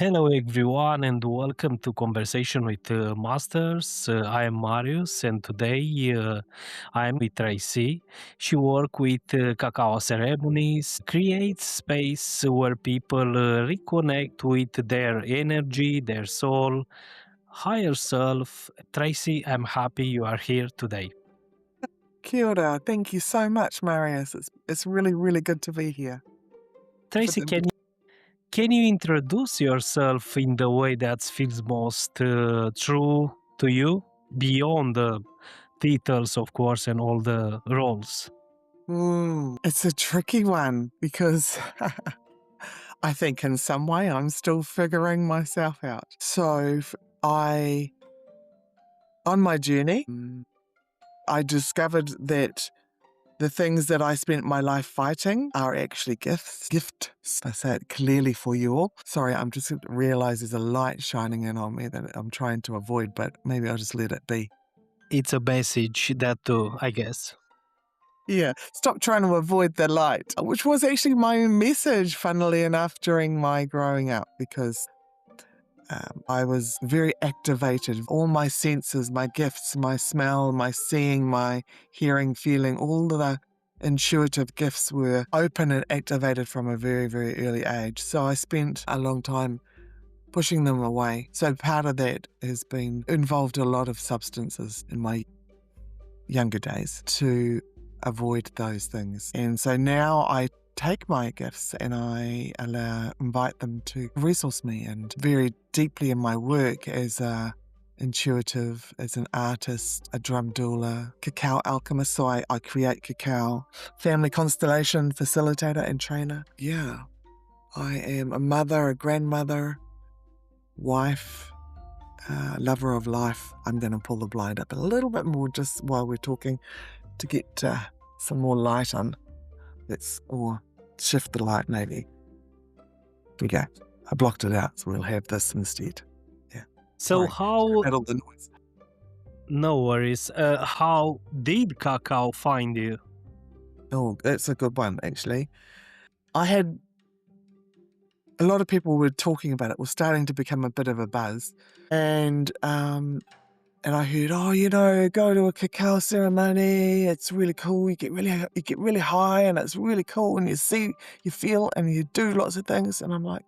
Hello, everyone, and welcome to Conversation with Masters. I am Marius, and today I am with Tracy. She works with Cacao ceremonies, creates space where people reconnect with their energy, their soul, higher self. Tracy, I'm happy you are here today. Kia ora. Thank you so much, Marius. It's really, really good to be here. Tracy, can you introduce yourself in the way that feels most true to you, beyond the titles, of course, and all the roles? It's a tricky one because I think in some way I'm still figuring myself out. So on my journey, I discovered that the things that I spent my life fighting are actually gifts. I say it clearly for you all. Sorry, I'm just realize there's a light shining in on me that I'm trying to avoid, but maybe I'll just let it be. It's a message that too, I guess. Yeah, stop trying to avoid the light, which was actually my message, funnily enough, during my growing up, because I was very activated. All my senses, my gifts, my smell, my seeing, my hearing, feeling, all the intuitive gifts were open and activated from a very, very early age. So I spent a long time pushing them away. So part of that has been involved a lot of substances in my younger days to avoid those things. And so now I take my gifts and I invite them to resource me, and very deeply in my work as a intuitive, as an artist, a drum doula, cacao alchemist. So I create cacao, family constellation facilitator and trainer. Yeah, I am a mother, a grandmother, wife, lover of life. I'm going to pull the blind up a little bit more just while we're talking to get some more light on. Or shift the light maybe. There we go. I blocked it out, so we'll have this instead. Yeah. So Sorry. Add all the noise. no worries. How did Cacao find you? Oh, that's a good one, actually. I had a lot of people were talking about it, was starting to become a bit of a buzz. And I heard, go to a cacao ceremony. It's really cool. You get really high, and it's really cool. And you feel, and you do lots of things. And I'm like,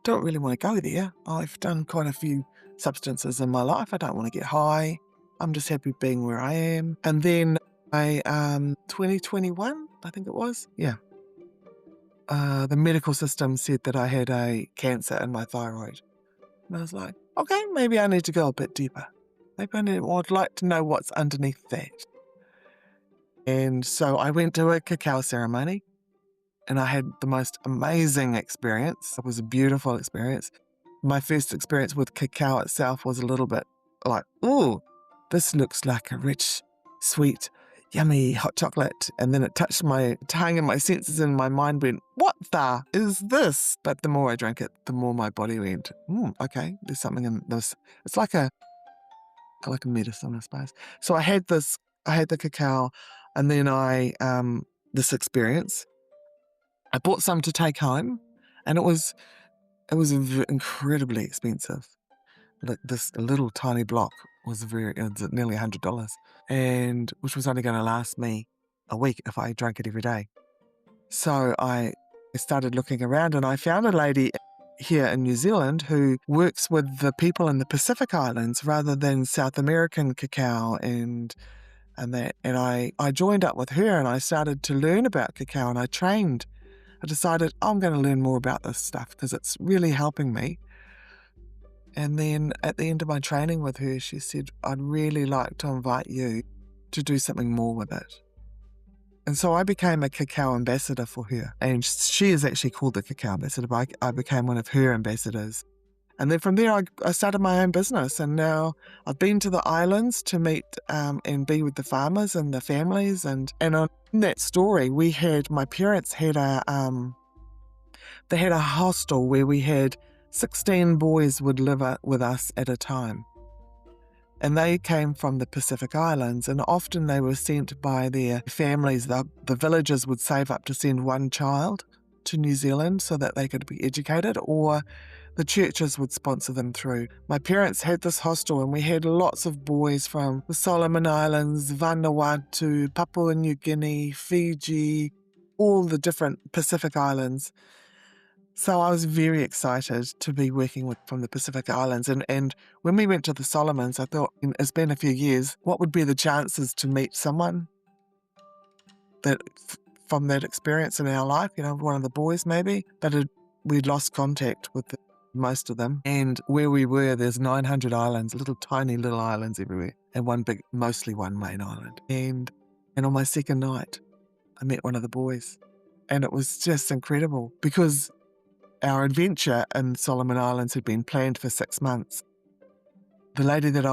don't really want to go there. I've done quite a few substances in my life. I don't want to get high. I'm just happy being where I am. And then 2021, I think it was. Yeah. The medical system said that I had a cancer in my thyroid. And I was like, okay, maybe I need to go a bit deeper. Maybe I'd like to know what's underneath that. And so I went to a cacao ceremony, and I had the most amazing experience. It was a beautiful experience. My first experience with cacao itself was a little bit like, ooh, this looks like a rich, sweet, yummy hot chocolate. And then it touched my tongue and my senses, and my mind went, what the is this? But the more I drank it, the more my body went, okay, there's something in this. It's like a medicine, I suppose. So I had the cacao, and then this experience, I bought some to take home, and it was incredibly expensive. Like this little tiny block was nearly $100, and which was only going to last me a week if I drank it every day. So I started looking around, and I found a lady here in New Zealand who works with the people in the Pacific Islands rather than South American cacao and that. And I joined up with her, and I started to learn about cacao, and I trained. I decided I'm going to learn more about this stuff because it's really helping me. And then at the end of my training with her, she said, I'd really like to invite you to do something more with it. And so I became a cacao ambassador for her. And she is actually called the cacao ambassador, but I became one of her ambassadors. And then from there, I started my own business. And now I've been to the islands to meet and be with the farmers and the families. And on that story, my parents had a hostel where we had 16 boys would live with us at a time. And they came from the Pacific Islands, and often they were sent by their families. The villagers would save up to send one child to New Zealand so that they could be educated, or the churches would sponsor them through. My parents had this hostel, and we had lots of boys from the Solomon Islands, Vanuatu, Papua New Guinea, Fiji, all the different Pacific islands. So I was very excited to be working with from the Pacific Islands. And when we went to the Solomons, I thought, it's been a few years, what would be the chances to meet someone that from that experience in our life, one of the boys maybe, but we'd lost contact with most of them. And where we were, there's 900 islands, tiny little islands everywhere, and mostly one main island. And on my second night, I met one of the boys, and it was just incredible because our adventure in Solomon Islands had been planned for 6 months. The lady the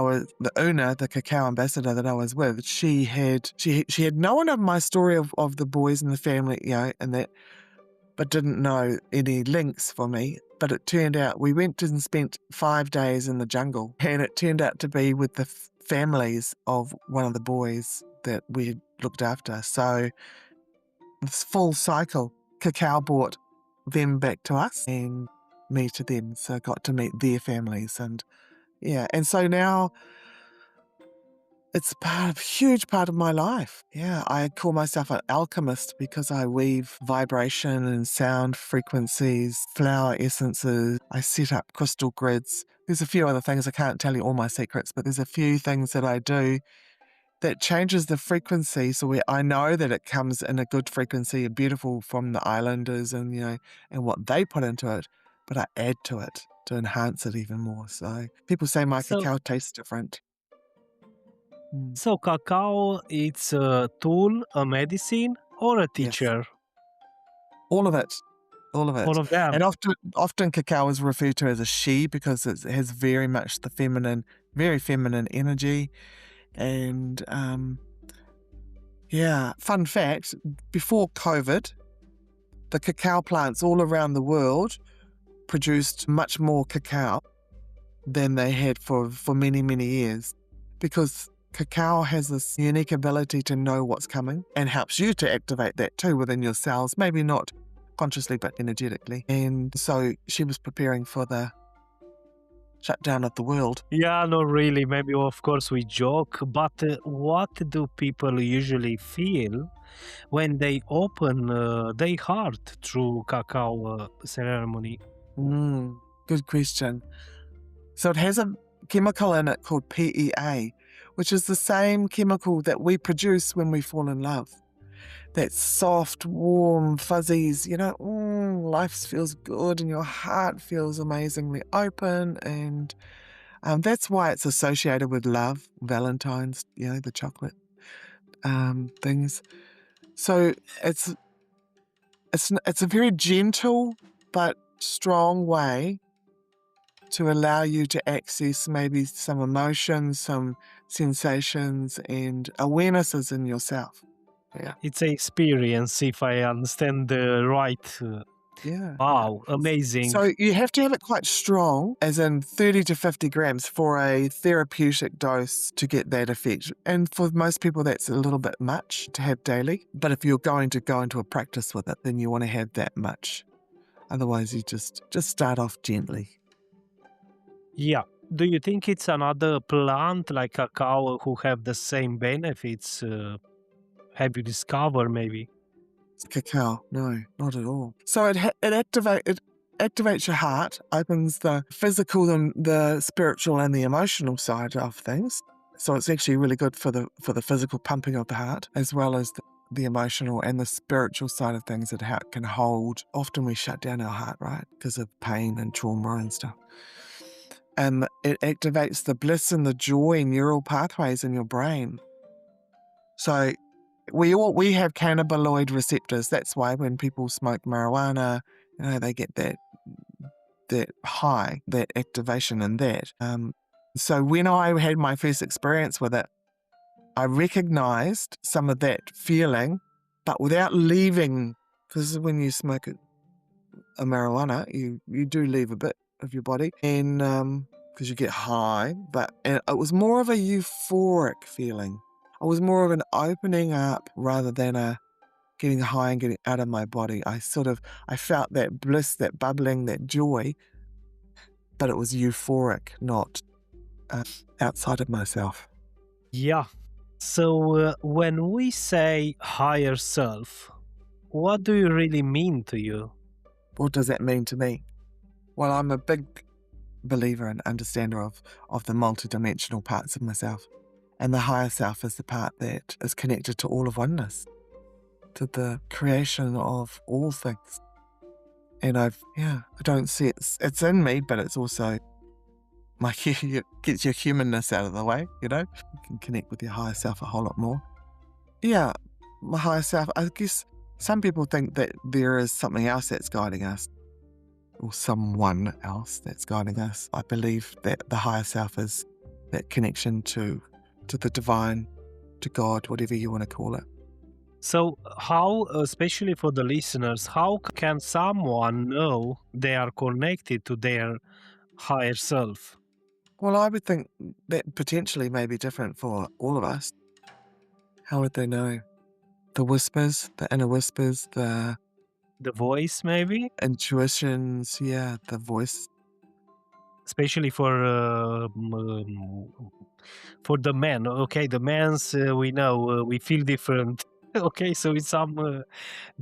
owner, the Cacao ambassador that I was with, she had known of my story of the boys and the family, and that, but didn't know any links for me. But it turned out we went and spent 5 days in the jungle, and it turned out to be with the families of one of the boys that we looked after. So this full cycle, Cacao brought them back to us and me to them. So I got to meet their families, and so now it's a huge part of my life. Yeah, I call myself an alchemist because I weave vibration and sound frequencies, flower essences. I set up crystal grids. There's a few other things. I can't tell you all my secrets, but there's a few things that I do that changes the frequency. So I know that it comes in a good frequency, beautiful from the islanders and, and what they put into it, but I add to it to enhance it even more. So people say my So, cacao tastes different. Mm. so cacao, it's a tool, a medicine, or a Yes, teacher? all of it. All of All it. of them. And often cacao is referred to as a she because it has very much the very feminine energy. And fun fact, before COVID, the cacao plants all around the world produced much more cacao than they had for many, many years, because cacao has this unique ability to know what's coming and helps you to activate that too within your cells, maybe not consciously but energetically. And so she was preparing for the shutdown of the world. Yeah, not really. Maybe, of course, we joke, but what do people usually feel when they open their heart through cacao ceremony? Good question. So it has a chemical in it called PEA, which is the same chemical that we produce when we fall in love. That soft, warm fuzzies, life feels good and your heart feels amazingly open. And that's why it's associated with love, Valentine's, the chocolate things. So it's a very gentle but strong way to allow you to access maybe some emotions, some sensations and awarenesses in yourself. Yeah. It's an experience, if I understand right. Yeah. Wow, amazing. So you have to have it quite strong, as in 30 to 50 grams for a therapeutic dose to get that effect. And for most people, that's a little bit much to have daily. But if you're going to go into a practice with it, then you want to have that much. Otherwise, you just start off gently. Yeah. Do you think it's another plant like cacao who have the same benefits? Have you discovered maybe? Cacao, no, not at all. So it activates your heart, opens the physical and the spiritual and the emotional side of things. So it's actually really good for the physical pumping of the heart, as well as the emotional and the spiritual side of things that heart can hold. Often we shut down our heart, right, because of pain and trauma and stuff. And it activates the bliss and the joy neural pathways in your brain. So we have cannabinoid receptors. That's why when people smoke marijuana, they get that high, that activation in that. So when I had my first experience with it, I recognized some of that feeling, but without leaving, because when you smoke a marijuana, you do leave a bit of your body, and because you get high, and it was more of a euphoric feeling. It was more of an opening up rather than a getting high and getting out of my body. I felt that bliss, that bubbling, that joy, but it was euphoric, not uh, outside of myself. Yeah. So when we say higher self, what do you really mean to you? What does that mean to me? Well, I'm a big believer and understander of the multidimensional parts of myself. And the higher self is the part that is connected to all of oneness, to the creation of all things. And I don't see it's in me, but it's also it gets your humanness out of the way, you know? You can connect with your higher self a whole lot more. Yeah, my higher self, I guess some people think that there is something else that's guiding us, or someone else that's guiding us. I believe that the higher self is that connection to the divine, to God, whatever you want to call it. So, how, especially for the listeners, how can someone know they are connected to their higher self? Well, I would think that potentially may be different for all of us. How would they know? The whispers, the inner whispers, the The voice, maybe? intuitions, yeah, the voice. Especially for the men. Okay, the men's, we know, we feel different. Okay, so it's some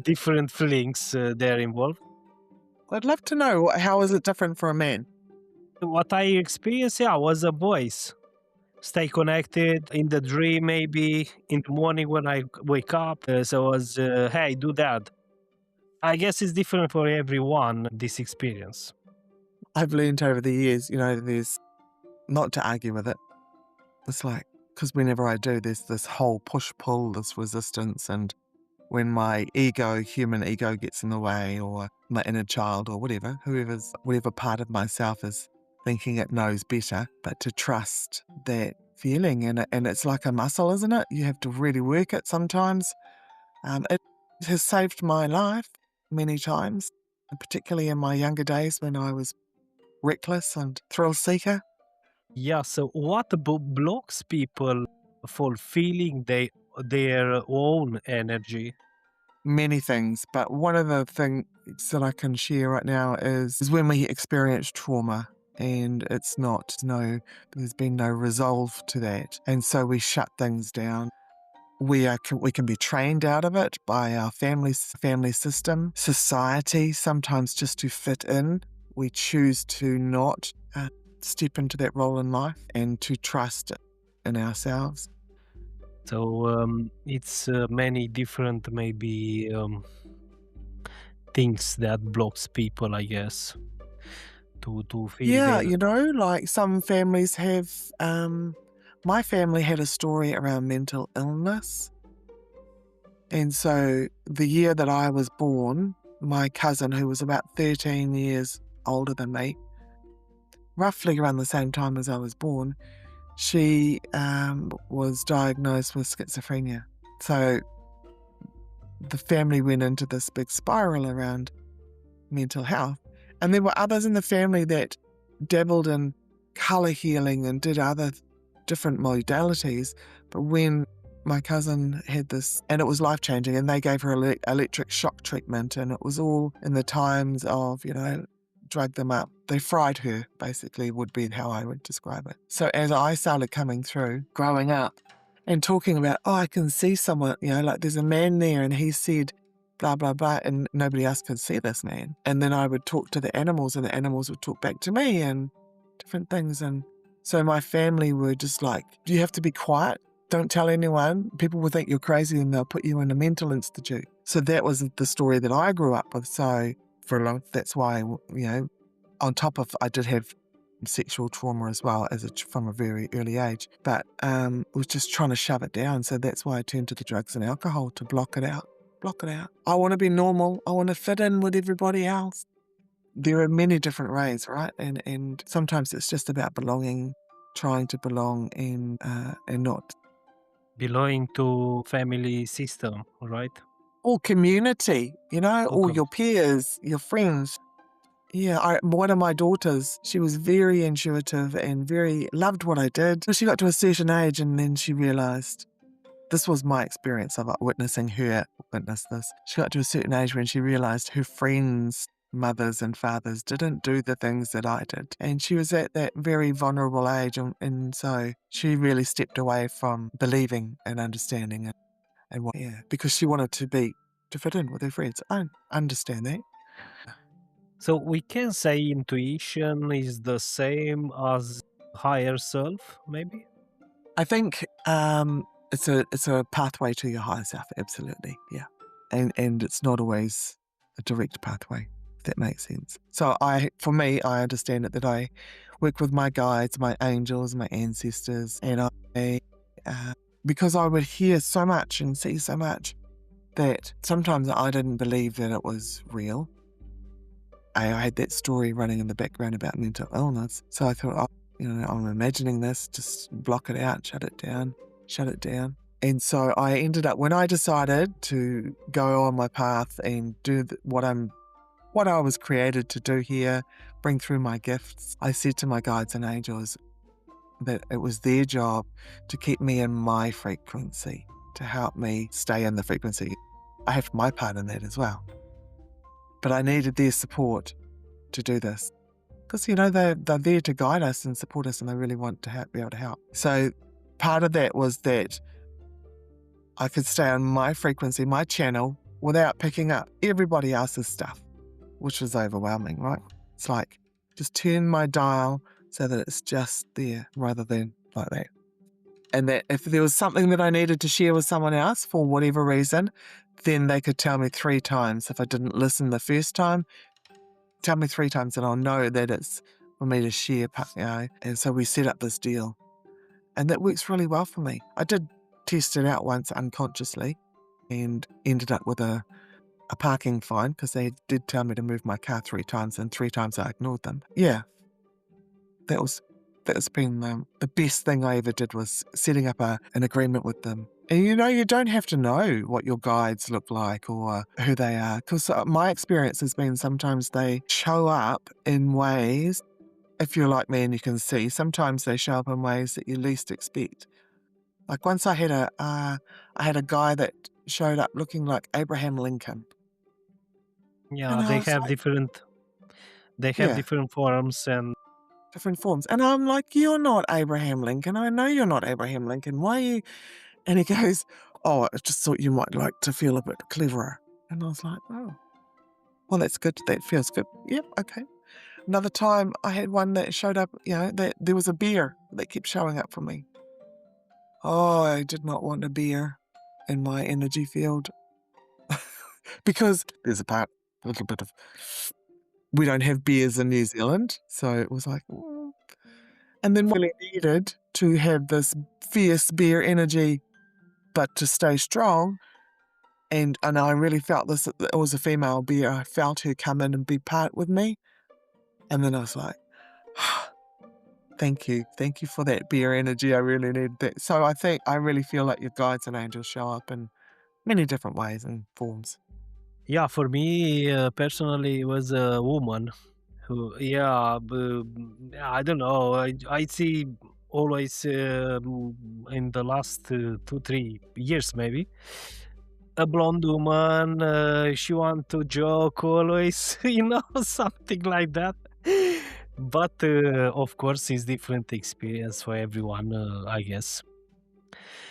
different feelings there involved. I'd love to know how is it different for a man? What I experienced, yeah, was a voice. Stay connected in the dream, maybe in the morning when I wake up. So it was, hey, do that. I guess it's different for everyone, this experience. I've learned over the years, there's not to argue with it. It's like, because whenever I do, there's this whole push pull, this resistance. And when my human ego gets in the way, or my inner child, or whatever part of myself is thinking it knows better, but to trust that feeling. And it's like a muscle, isn't it? You have to really work it sometimes. It has saved my life many times, and particularly in my younger days when I was reckless and thrill seeker. Yeah, so what blocks people for feeling their own energy? Many things, but one of the things that I can share right now is when we experience trauma and there's been no resolve to that. And so we shut things down. We can be trained out of it by our family system, society, sometimes just to fit in. We choose to not step into that role in life and to trust in ourselves. So it's many different maybe things that blocks people, I guess, to feel Yeah, their. like some families have, my family had a story around mental illness. And so the year that I was born, my cousin, who was about 13 years older than me, roughly around the same time as I was born, she was diagnosed with schizophrenia. So the family went into this big spiral around mental health. And there were others in the family that dabbled in color healing and did other different modalities. But when my cousin had this, and it was life-changing, and they gave her electric shock treatment, and it was all in the times of, drug them up. They fried her, basically, would be how I would describe it. So as I started coming through, growing up, and talking about, oh, I can see someone, like there's a man there, and he said, blah, blah, blah, and nobody else could see this man. And then I would talk to the animals, and the animals would talk back to me, and different things. And so my family were just like, you have to be quiet. Don't tell anyone. People will think you're crazy and they'll put you in a mental institute. So that was the story that I grew up with. So that's why, on top of, I did have sexual trauma as well from a very early age, but was just trying to shove it down. So that's why I turned to the drugs and alcohol to block it out. I want to be normal. I want to fit in with everybody else. There are many different ways, right? And sometimes it's just about belonging, trying to belong and not. Belonging to family system, right? Or community, or Okay. your peers, your friends. Yeah, one of my daughters, she was very intuitive and very loved what I did. She got to a certain age and then she realized This was my experience of witnessing her witness this. She got to a certain age when she realized her friends, mothers and fathers didn't do the things that I did. And she was at that very vulnerable age. And so she really stepped away from believing and understanding yeah, because she wanted to fit in with her friends. I understand that. So we can say intuition is the same as higher self, maybe? I think it's a pathway to your higher self, absolutely. Yeah. And it's not always a direct pathway, if that makes sense. So for me, I understand it that I work with my guides, my angels, my ancestors, and uh, because I would hear so much and see so much that sometimes I didn't believe that it was real. I had that story running in the background about mental illness. So I thought, I'm imagining this, just block it out, shut it down, shut it down. And so I ended up, when I decided to go on my path and do what I was created to do here, bring through my gifts, I said to my guides and angels that it was their job to keep me in my frequency, to help me stay in the frequency. I have my part in that as well. But I needed their support to do this. Because, they're there to guide us and support us, and they really want to be able to help. So part of that was that I could stay on my frequency, my channel, without picking up everybody else's stuff, which was overwhelming, right? It's like, just turn my dial so that it's just there rather than like that. And that if there was something that I needed to share with someone else for whatever reason, then they could tell me 3 times. If I didn't listen the first time, tell me 3 times and I'll know that it's for me to share, And so we set up this deal. And that works really well for me. I did test it out once unconsciously and ended up with a parking fine because they did tell me to move my car 3 times and 3 times I ignored them. Yeah, that's been the best thing I ever did was setting up an agreement with them. And you don't have to know what your guides look like or who they are, because my experience has been sometimes they show up in ways, if you're like me and you can see, sometimes they show up in ways that you least expect. Like once I had a guy that showed up looking like Abraham Lincoln. Yeah, And I was like, they have yeah, different forms and different forms. And I'm like, you're not Abraham Lincoln. I know you're not Abraham Lincoln. Why are you? And he goes, oh, I just thought you might like to feel a bit cleverer. And I was like, oh, well, that's good. That feels good. Yep, okay. Another time I had one that showed up, that there was a bear that kept showing up for me. Oh, I did not want a bear in my energy field because there's a little bit of, we don't have bears in New Zealand. So it was like, and then really needed to have this fierce bear energy, but to stay strong. And I really felt this, it was a female bear. I felt her come in and be part with me. And then I was like, thank you. Thank you for that bear energy. I really need that. So I really feel like your guides and angels show up in many different ways and forms. yeah, for me personally, it was a woman who, yeah, I don't know. I see always in the last 2 3 years maybe a blonde woman. She want to joke always, something like that. But of course, it's different experience for everyone, I guess.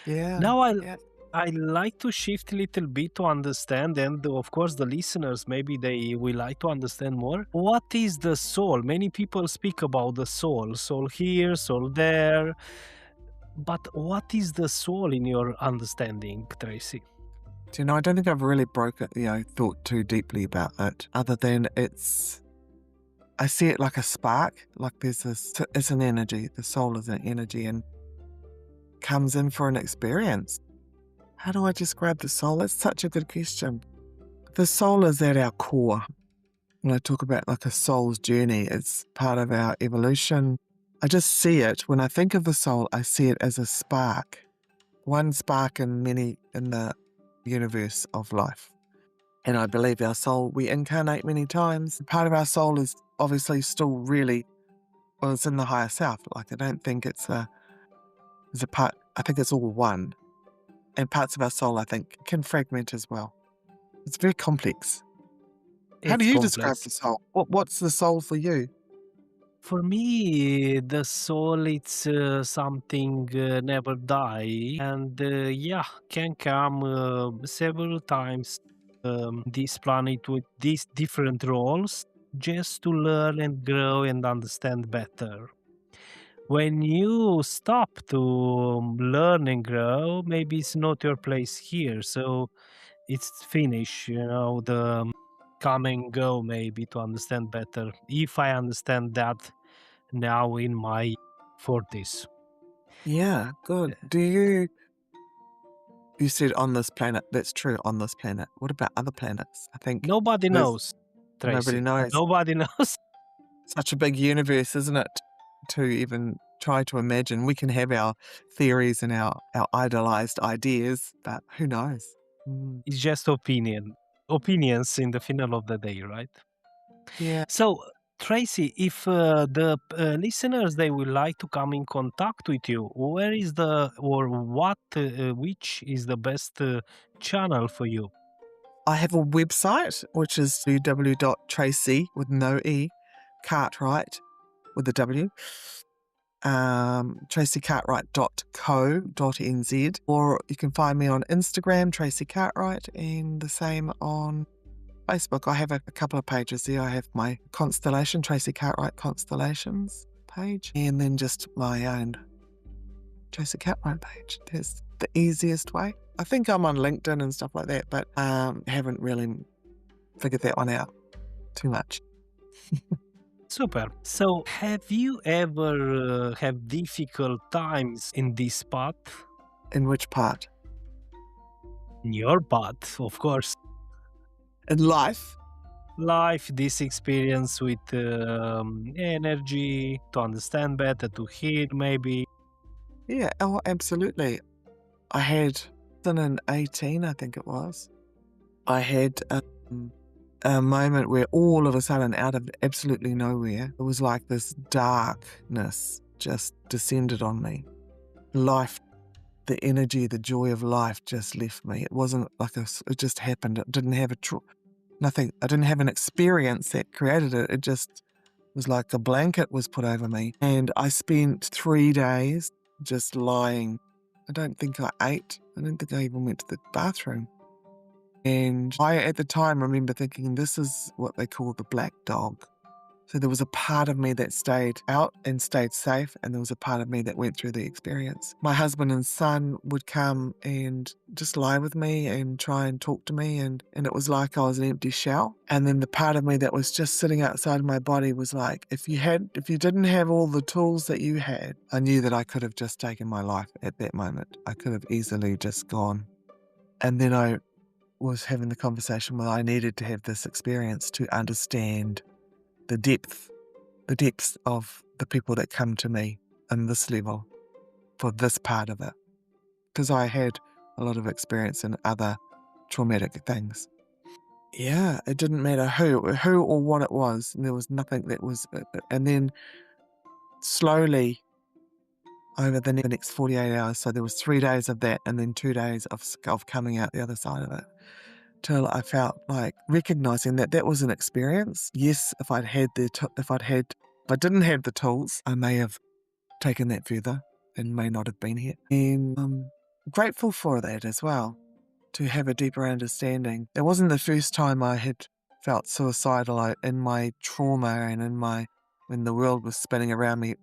Yeah. Now Yeah. I like to shift a little bit to understand, and of course the listeners maybe they will like to understand more. What is the soul? Many people speak about the soul, soul here, soul there. But what is the soul in your understanding, Tracy? I don't think I've really thought too deeply about it, other than I see it like a spark, like it's an energy. The soul is an energy and comes in for an experience. How do I describe the soul? That's such a good question. The soul is at our core. When I talk about like a soul's journey, it's part of our evolution. I just see it. When I think of the soul, I see it as a spark. One spark in the universe of life. And I believe our soul, we incarnate many times. Part of our soul is obviously still it's in the higher self. Like I don't think it's a part, I think it's all one. And parts of our soul, I think, can fragment as well. It's very complex. How do It's you describe complex. the soul? What's the soul for you? For me, the soul it's something never die, and yeah, can come several times this planet with these different roles, just to learn and grow and understand better. When you stop to learn and grow, maybe it's not your place here. So it's finished, the come and go maybe to understand better. If I understand that now in my 40s. Yeah, good. You said on this planet. That's true, on this planet. What about other planets? I think Nobody there's knows, nobody Tracy. knows. Nobody knows. Such a big universe, isn't it? To even try to imagine. We can have our theories and our idolized ideas, but who knows? Mm. It's just opinions in the final of the day, right? Yeah. So, Tracy, if the listeners they would like to come in contact with you, where is the or what which is the best channel for you? I have a website, which is www.tracy with no E, Cartwright with a W, tracycartwright.co.nz, or you can find me on Instagram, Tracy Cartwright, and the same on Facebook. I have a couple of pages there. I have my constellation, Tracy Cartwright Constellations page, and then just my own Tracy Cartwright page. That's the easiest way. I think I'm on LinkedIn and stuff like that, but haven't really figured that one out too much. Super. So, have you ever have difficult times in this path? In which part? In your path, of course. In life? Life, this experience with energy to understand better, to heal, maybe. Yeah, oh, absolutely. I had, 2018, I think it was, I had a moment where all of a sudden, out of absolutely nowhere, it was like this darkness just descended on me. Life, the energy, the joy of life just left me. It wasn't like it just happened. It didn't have nothing. I didn't have an experience that created it. It just was like a blanket was put over me. And I spent 3 days just lying. I don't think I ate. I don't think I even went to the bathroom. And I, at the time, remember thinking, this is what they call the black dog. So there was a part of me that stayed out and stayed safe, and there was a part of me that went through the experience. My husband and son would come and just lie with me and try and talk to me, and it was like I was an empty shell. And then the part of me that was just sitting outside of my body was like, if you didn't have all the tools that you had, I knew that I could have just taken my life at that moment. I could have easily just gone. And then I was having the conversation where I needed to have this experience to understand the depths of the people that come to me in this level for this part of it. Because I had a lot of experience in other traumatic things. Yeah, it didn't matter who or what it was. And there was nothing that was, and then slowly over the next 48 hours, so there was 3 days of that and then 2 days of coming out the other side of it. Till I felt like recognizing that that was an experience. Yes, if I didn't have the tools, I may have taken that further and may not have been here. And I'm grateful for that as well, to have a deeper understanding. It wasn't the first time I had felt suicidal in my trauma and when the world was spinning around me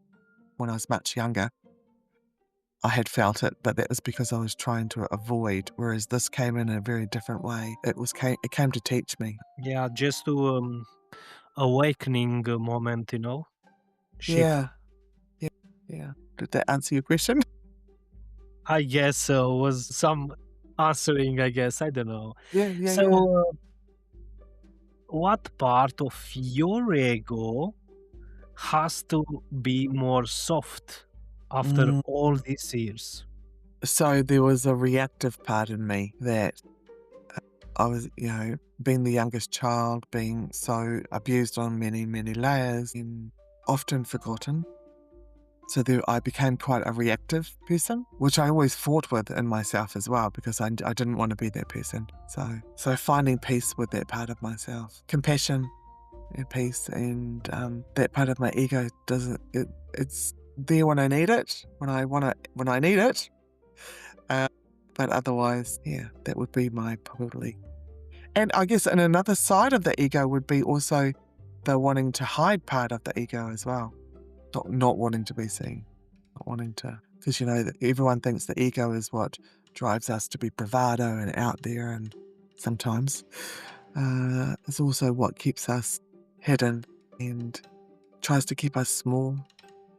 when I was much younger. I had felt it, but that was because I was trying to avoid, whereas this came in a very different way. It came to teach me. Yeah, just to awakening moment, shift. Yeah, yeah, yeah. Did that answer your question? I guess so. Was some answering, I guess. I don't know. Yeah, yeah, So, yeah. what part of your ego has to be more soft after Mm. all these years? So there was a reactive part in me that I was, being the youngest child, being so abused on many, many layers and often forgotten. So there, I became quite a reactive person, which I always fought with in myself as well, because I didn't want to be that person. So finding peace with that part of myself, compassion and peace, and that part of my ego doesn't. It's there when I need it, when I need it. But otherwise, yeah, that would be my probably. And I guess, and another side of the ego would be also the wanting to hide part of the ego as well. Not wanting to be seen, not wanting to, because that everyone thinks the ego is what drives us to be bravado and out there, and sometimes it's also what keeps us hidden and tries to keep us small.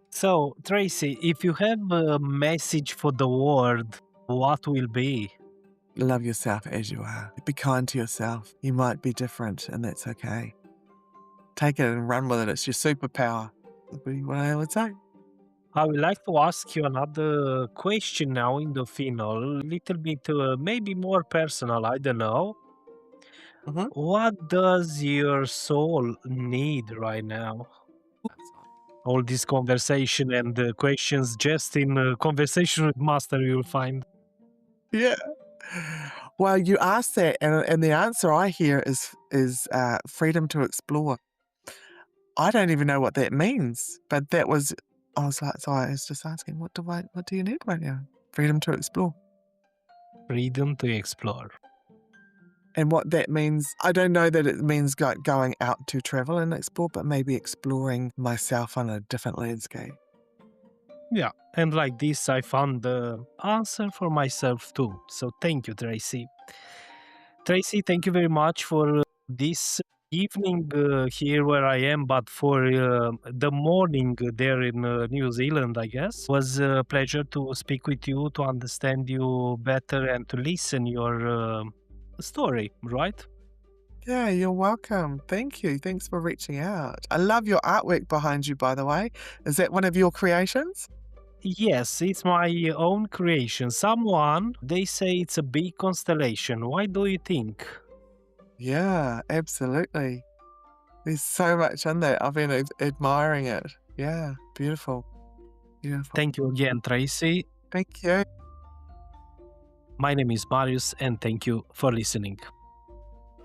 So, Tracy, if you have a message for the world, what will be? Love yourself as you are. Be kind to yourself. You might be different, and that's okay. Take it and run with it. It's your superpower. Would be what I would say. I would like to ask you another question now in the final, a little bit maybe more personal, I don't know. Mhm. What does your soul need right now? All this conversation and questions just in conversation with master you'll find. Yeah. Well, you asked that, and the answer I hear is freedom to explore. I don't even know what that means, but that was. I was like, so I was just asking, what do you need right now? Freedom to explore. Freedom to explore. And what that means, I don't know that it means going out to travel and explore, but maybe exploring myself on a different landscape. Yeah, and like this I found the answer for myself too. So thank you, Tracy. Tracy, thank you very much for this evening here where I am, but for the morning there in New Zealand, I guess. Was a pleasure to speak with you, to understand you better, and to listen your story, right? Yeah, you're welcome. Thank you. Thanks for reaching out. I love your artwork behind you, by the way. Is that one of your creations? Yes, it's my own creation. Someone, they say it's a big constellation. Why do you think? Yeah, absolutely. There's so much in that. I've been admiring it. Yeah, beautiful. Beautiful. Thank you again, Tracy. Thank you. My name is Marius, and thank you for listening.